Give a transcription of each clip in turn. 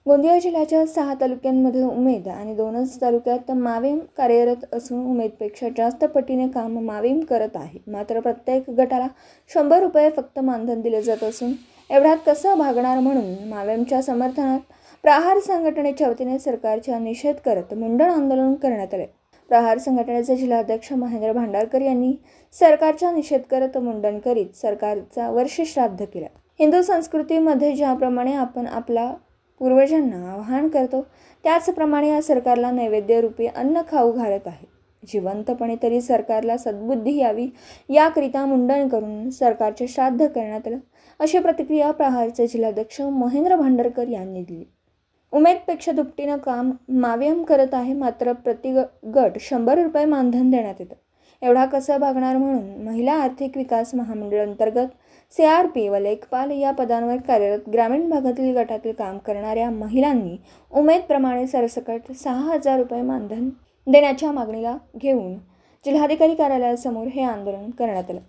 गोंदिया जिल्ह्याच्या 6 तालुक्यांमध्ये उमेद आणि 2च तालुक्यात माविम कार्यरत असून उमेदपेक्षा जास्त पटीने काम माविम करत आहे। मात्र प्रत्येक गटाला 100 रुपये फक्त मानधन दिले जात असून एवढ्यात कसं भागणार म्हणून माविमच्या समर्थनात प्रहार संघटनेच्या वतीने सरकारचा निषेध करत मुंडन आंदोलन करण्यात आले। प्रहार संघटनेचे जिल्हाध्यक्ष महेंद्र भांडारकर यांनी सरकारचा निषेध करत मुंडन करीत सरकारचा वर्ष श्राद्ध केला। हिंदू संस्कृतीमध्ये ज्याप्रमाणे आपण आपला पूर्वजांना आवाहन करतो त्याचप्रमाणे या सरकारला नैवेद्य रूपी अन्न खाऊ घालत आहे। जिवंतपणे तरी सरकारला सद्बुद्धी यावी याकरिता मुंडन करून सरकारचे श्राद्ध करण्यात आले, अशी प्रतिक्रिया प्रहारचे जिल्हाध्यक्ष महेंद्र भांडारकर यांनी दिली। उमेदपेक्षा दुपटीनं काम माविम करत आहे, मात्र प्रति गट 100 रुपये मानधन देण्यात येतं। एवढा कसं भागणार म्हणून महिला आर्थिक विकास महामंडळ अंतर्गत CRP व लेखपाल या पदांवर कार्यरत ग्रामीण भागातील गटातील काम करणाऱ्या महिलांनी उमेदप्रमाणे सरसकट 6000 रुपये मानधन देण्याच्या मागणीला घेऊन जिल्हाधिकारी कार्यालयासमोर हे आंदोलन करण्यात आलं।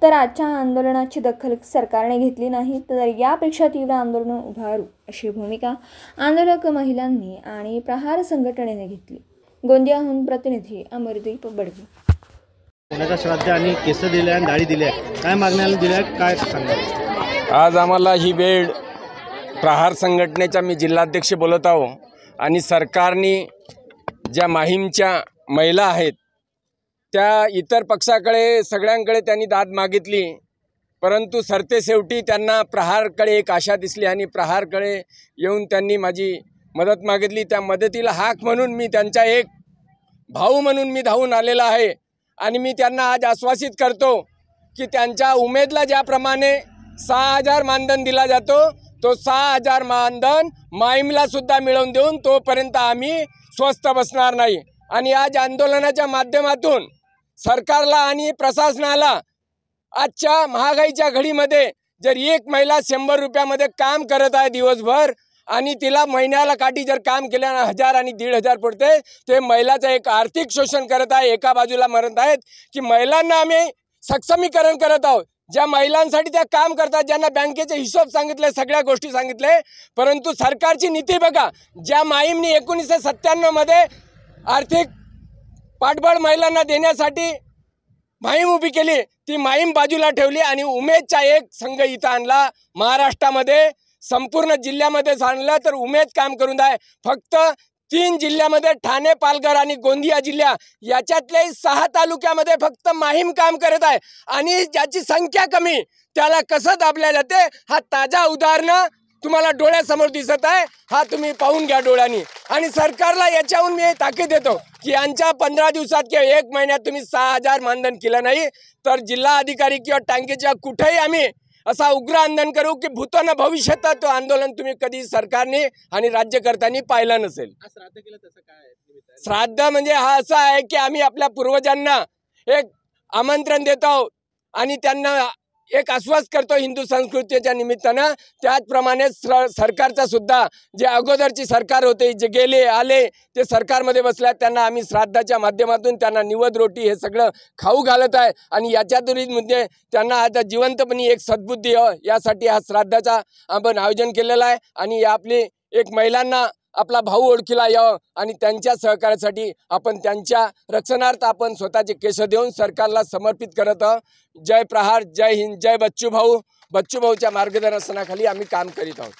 तर आजच्या आंदोलनाची दखल सरकारने घेतली नाही तर यापेक्षा तीव्र आंदोलन उभारू अशी भूमिका आंदोलक महिलांनी आणि प्रहार संघटनेने घेतली। गोंदियाहून प्रतिनिधी अमरदीप बडगे। कोणाचा श्राद्ध आणि केस दिले आणि डाळी दिल्या, काय मागण्याला दिल्या, काय सांगणार? आज आम्हाला ही वेळ प्रहार संघटनेचा मी जिल्हाध्यक्ष बोलत आहो आणि सरकारने ज्या माहीमच्या महिला आहेत त्या इतर पक्षाकडे सगळ्यांकडे त्यांनी दाद मागितली, परंतु सरतेशेवटी त्यांना प्रहारकडे एक आशा दिसली आणि प्रहारकडे येऊन त्यांनी माझी मदत मागितली। त्या मदतीला हाक म्हणून मी त्यांचा एक भाऊ म्हणून मी धावून आलेला आहे आणि मी त्यांना आज आश्वासित करतो की त्यांच्या उमेदला ज्याप्रमाणे 6000 मानधन दिला जातो तो 6000 मानधन माहीमला सुद्धा मिळवून देऊन तोपर्यंत आम्ही स्वस्थ बसणार नाही। आणि आज आंदोलनाच्या माध्यमातून सरकारला आणि प्रशासनाला आजच्या महागाईच्या घडीमध्ये जर एक महिला 100 रुपयामध्ये काम करत आहे दिवसभर आणि तिला महिन्याला काठी जर काम केल्यानं 1000 आणि 1500 पडते, ते महिलाचं एक आर्थिक शोषण करत आहे। एका बाजूला म्हणत आहेत की महिलांना आम्ही सक्षमीकरण करत आहोत, ज्या महिलांसाठी त्या काम करतात, ज्यांना बँकेचे हिशोब सांगितले, सगळ्या गोष्टी सांगितले, परंतु सरकारची नीती बघा। ज्या माहीमने 1997 मध्ये आर्थिक पाठबळ महिलांना देण्यासाठी माहीम उभी केली, ती माहीम बाजूला ठेवली आणि उमेदचा एक संघ इथं आणला। महाराष्ट्रामध्ये संपूर्ण जिल्ह्यामध्ये आणलं तर उमेद काम करून आहे। फक्त 3 जिल्ह्यामध्ये ठाणे, पालघर आणि गोंदिया जिल्हा याच्यातले 6 तालुक्यामध्ये फक्त माहीम काम करत आहे आणि ज्याची संख्या कमी त्याला कसं दाबल्या जाते हा ताजा उदाहरण तुम्हाला डोळ्यासमोर दिसत आहे। हा तुम्ही पाहून घ्या डोळ्यांनी। आणि सरकारला याच्याहून मी ताकीद देतो की यांच्या 15 दिवसात किंवा 1 महिन्यात तुम्ही 6000 मानधन केलं नाही तर जिल्हा अधिकारी किंवा टांगेच्या कुठेही आम्ही असा उग्र आंदोलन करू की भूतन भविष्यात तो आंदोलन तुम्ही कधी सरकारने आणि राज्यकर्त्यांनी पाहिलं नसेल। श्राद्ध केलं तसं काय? श्राद्ध म्हणजे हा असा आहे की आम्ही आपल्या पूर्वजांना एक आमंत्रण देत आहोत आणि त्यांना एक आश्वास करतो हिंदू संस्कृतीच्या निमित्तानं। त्याचप्रमाणे सरकारचा सुद्धा जे अगोदरची सरकार होते, जे गेले आले ते सरकारमध्ये बसल्यात, त्यांना आम्ही श्राद्धाच्या माध्यमातून त्यांना निवद रोटी हे सगळं खाऊ घालत आहे आणि याच्यातून म्हणजे त्यांना आता जिवंतपणी एक सद्बुद्धी यासाठी हा श्राद्धाचा आपण आयोजन केलेलं आहे। आणि आपली एक महिलांना आपला भाऊ ओळखीला यावं आणि त्यांच्या सहकार्यासाठी आपण त्यांच्या रक्षणार्थ आपण स्वतःचे केस देऊन सरकारला समर्पित करत आहोत। जय प्रहार, जय हिंद, जय बच्चू भाऊ। बच्चू भाऊच्या मार्गदर्शनाखाली आम्ही काम करीत आहोत।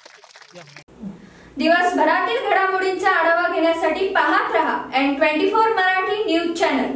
दिवसभरातील घडामोडींचा आढावा घेण्यासाठी पाहत रहा N24 मराठी न्यूज चॅनल।